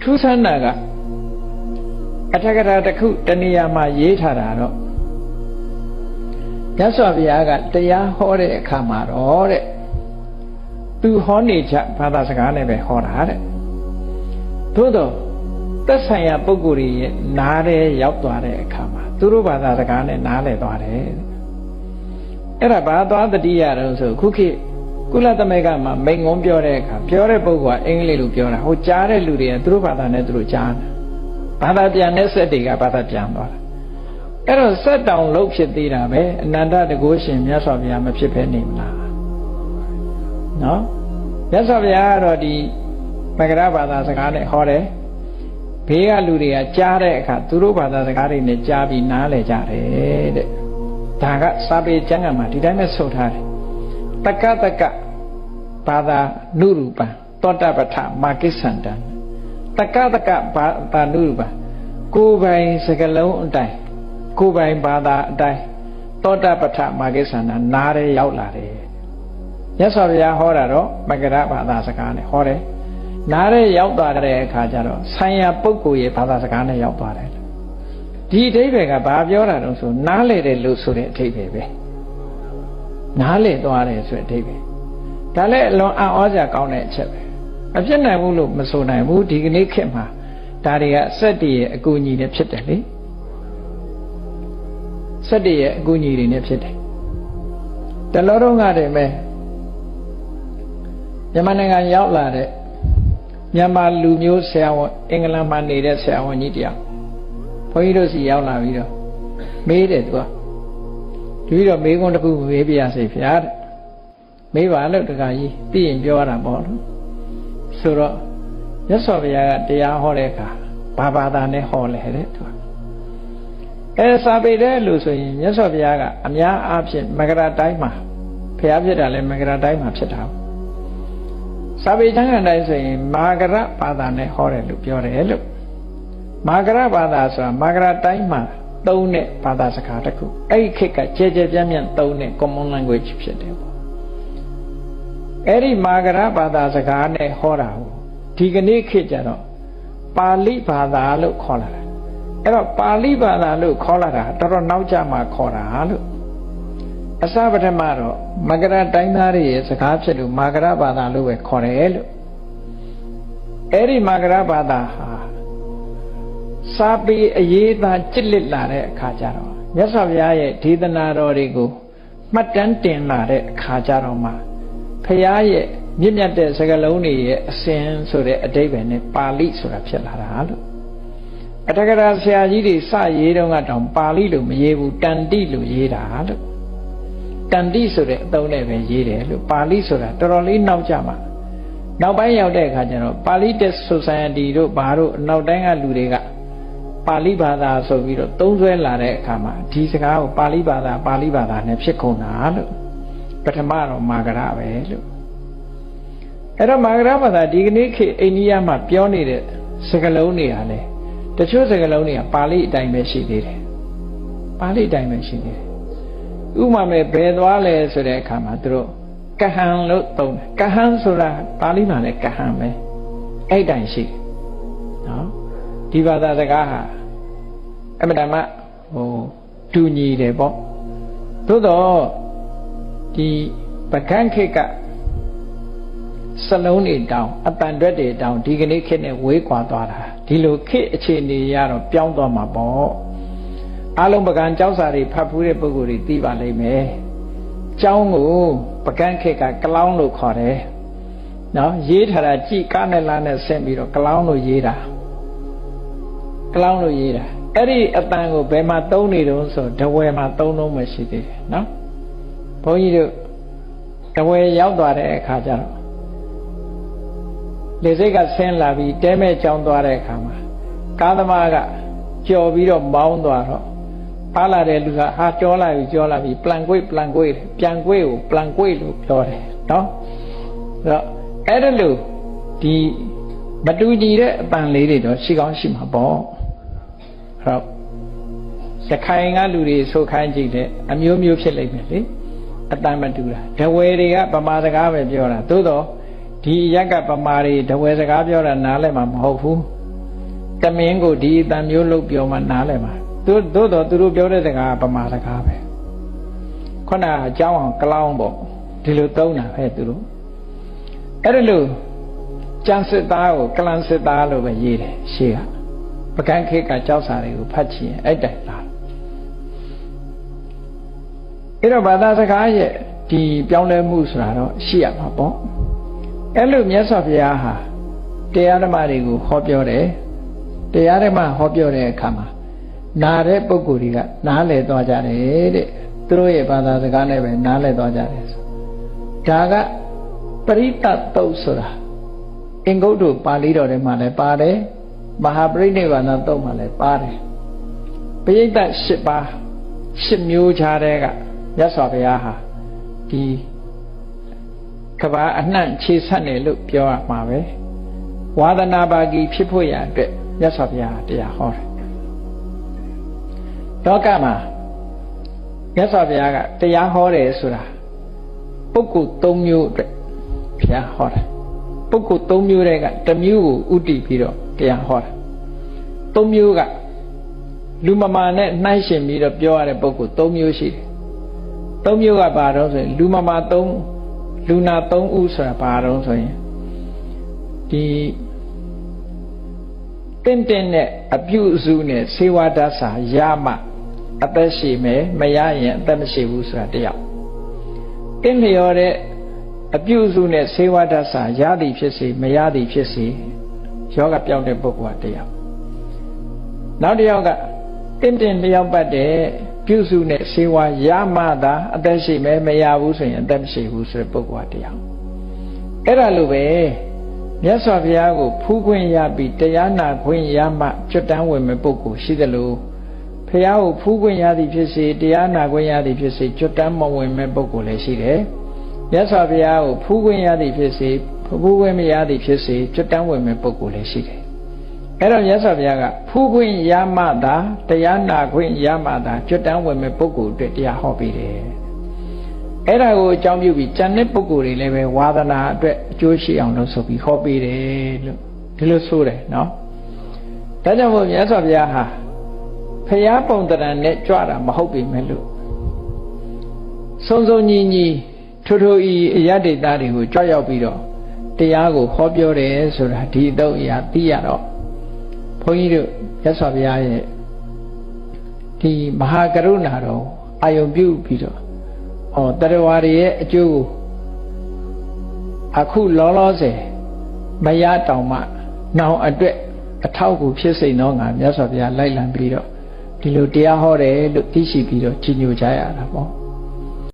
ထူးဆန်းတာကအထက်ကရာတစ်ခုတဏှာမှာရေးထားတာတော့မြတ်စွာဘုရားကတရားဟောတဲ့အခါမှာတော့တဲ့သူဟောနေကြဘာသာစကားနဲ့ပဲဟောတာတဲ့သို့တော့သက်ဆိုင်ရာပုဂ္ဂိုလ်ရဲ့နားထဲရောက်သွားတဲ့အခါမှာသူတို့ဘာသာစကားနဲ့နားလည်သွားတယ်အဲ့ဒါဘာသွားတတိယတော့ဆိုခုခေတ်ကုလသမဂ္ဂမှာမိန့်ခွန်းပြောတဲ့အခါပြောတဲ့ပုဂ္ဂိုလ်ကအင်္ဂလိပ်လိုပြောတာဟိုကြားတဲ့လူတွေကသူတို့ဘာသာနဲ့သူတို့ကြားတယ်ဘာသာပြန်တဲ့စက်တွေကဘာသာပြန်သွားတာအဲ့တော့စက်တောင်လုံးဖြစ်သေးတာပဲအနန္တတကုရှင်မြတ်စွာဘုရားမဖြစ်ဖဲနေမလားနော်မြတ်စွာဘုရားကတော့ဒီမဂ္ဂရဘာသာစကားနဲ့ဟောတယ်ဘေးကလူတွေကကြားတဲ့အခါသူတို့ဘာသာစကားတွေနဲ့ကြားပြီးနားလည်ကြတယ်တဲ့ဒါကစာပေကျမ်းဂန်မှာဒီတိုင်းပဲဆိုထားတယ်တက္ကတက္ကဘာသာနုရူပံသောတပဋ္ဌမာကိစ္ဆန္တံတက္ကတက္ကဘာသာနုရူပံကိုယ်ပိုင်စကလုံးအတိုင်းကိုယ်ပိုင်ဘာသာအတိုင်းသောတပဋ္ဌမာကိစ္ဆန္တံနားရဲရောက်လာတယ်မြတ်စွာဘုရားဟောတာတော့မဂ္ဂရဘာသာစကားနဲ့ဟောတယ်နားရဲရောက်သွားတဲ့အခါကျတော့ဆိုင်ရာပုဂ္ဂိုလ်ရဲ့ဘာသာစကားနဲ့ရောက်သွားတယ်ဒီအဓိပ္ပာယ်ကဘာပြောတာတော့ဆိုနားလေတယ်လို့ဆိုတဲ့အဓိပ္ပာယ်ပဲနားလေသွားတယ်ဆိုတဲ့အဓိပ္ပာယ်ဒါလည်းအလွန်အံ့ဩစရာကောင်းတဲ့အချက်ပဲမဖြစ်နိုင်ဘူးလို့မဆိုနိုင်ဘူးဒီကနေ့ခေတ်မှာဒါတွေကစက်တည်းရဲ့အကူအညီတွေဖြစ်တယ်လေစက်တည်းရဲ့အကူအညီတွေနဲ့ဖြစ်တယ်တလောတော့ငါတယ်မဲ့မြန်မာနိုင်ငံရောက်လာတဲ့မြန်မာလူမျိုးဆရာဝန်အင်္ဂလန်မှာနေတဲ့ဆရာဝန်ကြီးတယောက်ဘုန်းကြီးတို့စီရောက်လာပြီးတော့မေးတယ်သူကပြီးတော့မေးခွန်းတစ်ခုမေးပြရစေဗျာတဲ့မေးပါလို့တခါကြီးသိရင်ပြောရတာပေါ့လို့ဆိုတော့မြတ်စွာဘုရားကတရားဟောတဲ့အခါဘာဘာသာနဲ့ဟောလဲတဲ့သူကစာပေတဲ့လို့ဆိုရင်မြတ်စွာဘုရားကအများအားဖြင့်မဂ္ဂရတိုင်းမှာဘုရားဖြစ်တာလဲမဂ္ဂရတိုင်းမှာဖြစ်တာစာပေကျမ်းဂန်တိုင်းဆိုရင်မာဂရဘာသာနဲ့ဟောတယ်လို့ပြောတယ်လို့မာဂရဘာသာဆိုတာမာဂရတိုင်းမှာသုံးတဲ့ဘာသာစကားတစ်ခုအဲ့ဒီခေတ်ကကြဲကြဲပြန့်ပြန့်သုံးတဲ့ common language ဖြစ်တယ်ပေါ့အဲ့ဒီမာဂရဘာသာစကားနဲ့ဟောတာဟိုဒီကနေ့ခေတ်ကျတော့ပါဠိဘာသာလို့ခေါ်လာတာအဲ့တော့ပါဠိဘာသာလို့ခေါ်လာတာတော်တော်နောက်ကျမှခေါ်တာလို့အစပထမတော့မဂ္ဂရတိုင်းသားတွေရဲ့စကားဖြစ်လို့မာဂရဘာသာလို့ပဲခေါ်တယ်လို့အဲ့ဒီမာဂရဘာသာဟာစာပေအရေးသားကြစ်လက်လာတဲ့အခါကျတော့မြတ်စွာဘုရားရဲ့ဒေသနာတော်တွေကိုမှတ်တမ်းတင်လာတဲ့အခါကျတော့မှဘုရားရဲ့မြင့်မြတ်တဲ့စကားလုံးတွေရဲ့အစဉ်ဆိုတဲ့အဓိပ္ပာယ်နဲ့ပါဠိဆိုတာဖြစ်လာတာလို့အထက်ကရာဆရာကြီးတွေစရေးတော့ကတောင်ပါဠိလို့မရေးဘူးတန်တိလို့ရေးတာလို့တန်တိဆိုတဲ့အသုံးနဲ့ပဲရေးတယ်လို့ပါဠိဆိုတာတော်တော်လေးနောက်ကျမှနောက်ပိုင်းရောက်တဲ့အခါကျတော့ပါဠိတက် society တို့ဘာတို့နောက်တိုင်းကလူတွေကပါဠိဘာသာဆိုပြီးတော့သုံးဆွဲလာတဲ့အခါမှာဒီစကားကိုပါဠိဘာသာနဲ့ဖြစ်ကုန်တာလို့ပထမတော့မာဂရပဲလို့အဲ့တော့မာဂရဘာသာဒီကနေ့ခေတ်အိန္ဒိယမှာပြောနေတဲ့စကားလုံးတွေဟာလေတချို့စကားလုံးတွေကပါဠိအတိုင်းပဲရှိသေးတယ်ပါဠိအတိုင်းပဲရှိသေးတယ်ဥပမာမဲ့ဘယ်သွားလဲဆိုတဲ့အခါမှာသူတို့ကဟံလို့သုံးတယ်ကဟံဆိုတာပါဠိမှာလည်းကဟံပဲအဲ့တိုင်းရှိတယ်နော်ဒီဘာသာစကားဟာအမှန်တမ်းတူညီတယ်ပေါ့သို့တော့ဒီပကန်းခေတ်ကစလုံးတွေတောင်အတန်တွက်တွေတောင်ဒီကနေ့ခေတ်နဲ့ဝေးကွာသွားတာဒီလိုခေတ်အခြေအနေရတော့ပြောင်းသွားမှာပေါ့အလုံးပကန်းကျောင်းစာတွေဖတ်ဖူးတဲ့ပုဂ္ဂိုလ်တွေသိပါလိမ့်မယ်ကျောင်းကိုပကန်းခေတ်ကကလောင်းလို့ခေါ်တယ်နော်ရေးထားတာကြည်ကားနဲ့လားနဲ့ဆင့်ပြီးတော့ကလောင်းလို့ရေးတာကလောင်းလို့ရေးတာအဲ့ဒီအတန်ကိုဘယ်မှာသုံးနေတုံးဆိုတဝယ်မှာသုံးလုံးမရှိသေးတယ်နော်ဘုန်းကြီးတို့တဝယ်ရောက်သွားတဲ့အခါကျတော့လေစိတ်ကဆင်းလာပြီးတဲမဲ့ကြောင်းသွားတဲ့အခါမှာကားသမားကကြော်ပြီးတော့မောင်းသွားတော့ပါလာတဲ့လူကဟာကြောလာပြီပလန်ကွေ့ပြန်ကွေ့ကိုပလန်ကွေ့လို့ပြောတယ်နော်အဲ့ဒါလို့ဒီမတူညီတဲ့အပန်လေးတွေတော့ရှိကောင်းရှိမှာပေါ့ဟုတ်စခိုင်ကလူတွေဆိုခိုင်းကြည့်တဲ့အမျိုးမျိုးဖြစ်လိမ့်မယ်လေအတန်မတူတာဒဝယ်တွေကဗမာစကားပဲပြောတာသို့တော့ဒီရက်ကဗမာတွေဒဝယ်စကားပြောတာနားလည်မှာမဟုတ်ဘူး တမင်းကိုဒီတန်မျိုးလုပ်ပြောမှနားလည်မှာသို့တော့သူတို့ပြောတဲ့စကားပမာစကားပဲခုနအကြောင်းအောင်ကလောင်းပေါ့ဒီလိုသုံးတာပဲသူတို့အဲ့ဒါလို့ကျန်စစ်သားကိုကလန်စစ်သားလို့ပဲရေးတယ်ရှေ့ကပကန်းခေတ်ကကြောက်စာတွေကိုဖတ်ချင်အဲ့တိုင်လာအဲ့တော့ဘာသာစကားရဲ့ဒီပြောင်းလဲမှုဆိုတာတော့ရှိရမှာပေါ့အဲ့လိုမြတ်စွာဘုရားဟာတရားဓမ္မတွေကိုဟောပြောတယ်တရားဓမ္မဟောပြောတဲ့အခါမှာနာတဲ့ပုဂ္ဂိုလ်တွေကနားလည်သွားကြတယ်တဲ့သူတို့ရဲ့ဘာသာစကားနဲ့ပဲနားလည်သွားကြတယ်ဆိုဒါကပရိတ္တသုတ်ဆိုတာအင်္ဂုတ္တပါဠိတော်ထဲမှာလည်းပါတယ်မဟာပရိနိဗ္ဗာန်သုတ်မှာလည်းပါတယ်ပရိတ္တ၈ပါး၈မျိုးခြားတဲ့ကမြတ်စွာဘုရားဟာဒီကဘာအနှံ့ခြေဆက်နေလို့ပြောရမှာပဲဝါဒနာပါကီဖြစ်ဖို့ရအတွက်မြတ်စွာဘုရားတရားဟောတယ်လောကမှာမြတ်စွာဘုရားကတရားဟောတယ်ဆိုတာပုဂ္ဂိုလ်၃မျိုးအတွက်ဘုရားဟောတယ်ပုဂ္ဂိုလ်၃မျိုးတွေကတစ်မျိုးကိုဥတည်ပြီးတော့တရားဟောတာ၃မျိုးကလူမမာနဲ့နှိုင်းရှင်ပြီးတော့ပြောရတဲ့ပုဂ္ဂိုလ်၃မျိုးရှိတယ်၃မျိုးကဘာတော့ဆိုရင်လူမမာ၃လူနာ၃ဦးဆိုတာဘာတော့ဆိုရင်ဒီတင်းနဲ့အပြုစုနဲ့စေဝါဒစာရမှအသက်ရှိမယ်မရရင်အသက်မရှိဘူးဆိုတာတရားတင်းလျော်တဲ့အပြုစုနဲ့စေဝါဒစာရသည်ဖြစ်စေမရသည်ဖြစ်စေယောဂပြောင်းတဲ့ပုဂ္ဂိုလ်ကတရားနောက်တစ်ယောက်ကတင်းလျောက်ပတ်တဲ့ပြုစုနဲ့စေဝါရမှသာအသက်ရှိမယ်မရဘူးဆိုရင်အသက်မရှိဘူးဆိုတဲ့ပုဂ္ဂိုလ်ကတရားအဲ့ဒါလိုပဲမြတ်စွာဘုရားကိုဖူးခွင့်ရပြီးတရားနာခွင့်ရမှကျွတ်တန်းဝင်မဲ့ပုဂ္ဂိုလ်ရှိသလိုဘုရားကိုဖူးခွင့်ရသည်ဖြစ်စေတရားနာခွင့်ရသည်ဖြစ်စေကျွတ်တန်းမဝင်မဲ့ပုဂ္ဂိုလ်လည်းရှိတယ်မြတ်စွာဘုရားကိုဖူးခွင့်ရသည်ဖြစ်စေဖူးခွင့်မရသည်ဖြစ်စေကျွတ်တန်းဝင်မဲ့ပုဂ္ဂိုလ်လည်းရှိတယ်အဲ့တော့မြတ်စွာဘုရားကဖူးခွင့်ရမှသာတရားနာခွင့်ရမှသာကျွတ်တန်းဝင်မဲ့ပုဂ္ဂိုလ်အတွက်တရားဟောပေးတယ်အဲ့ဒါကိုအကြောင်းပြုပြီးကျန်တဲ့ပုဂ္ဂိုလ်တွေလည်းပဲဝါဒနာအတွက်အကျိုးရှိအောင်လို့ဆိုပြီးဟောပေးတယ်လို့ဒီလိုဆိုတယ်နော်ဒါကြောင့်မို့မြတ်စွာဘုရားဟာဖရာပုံတရံနဲ့ကြွတာမဟုတ်ပေမဲ့လို့စုံစုံညီညီထိုထိုဤအယတ္တိသားတွေကိုကြွရောက်ပြီးတော့တရားကိုဟောပြောတယ်ဆိုတာဒီတော့အရာသိရတော့ဘုန်းကြီးတို့မြတ်စွာဘုရားရဲ့ဒီမဟာကရုဏာတော်အာယုံပြုပြီးတော့တရဝရရဲ့အကျိုးကိုအခုလောလောဆယ်မရတောင်မှနောင်အတွက်အထောက်အကူဖြစ်စိမ့်တော့ငါမြတ်စွာဘုရားလိုက်လံပြီးတော့ဒီလိုတရားဟောတယ်လို့သိရှိပြီးတော့ကြီးညိုကြရတာပေါ့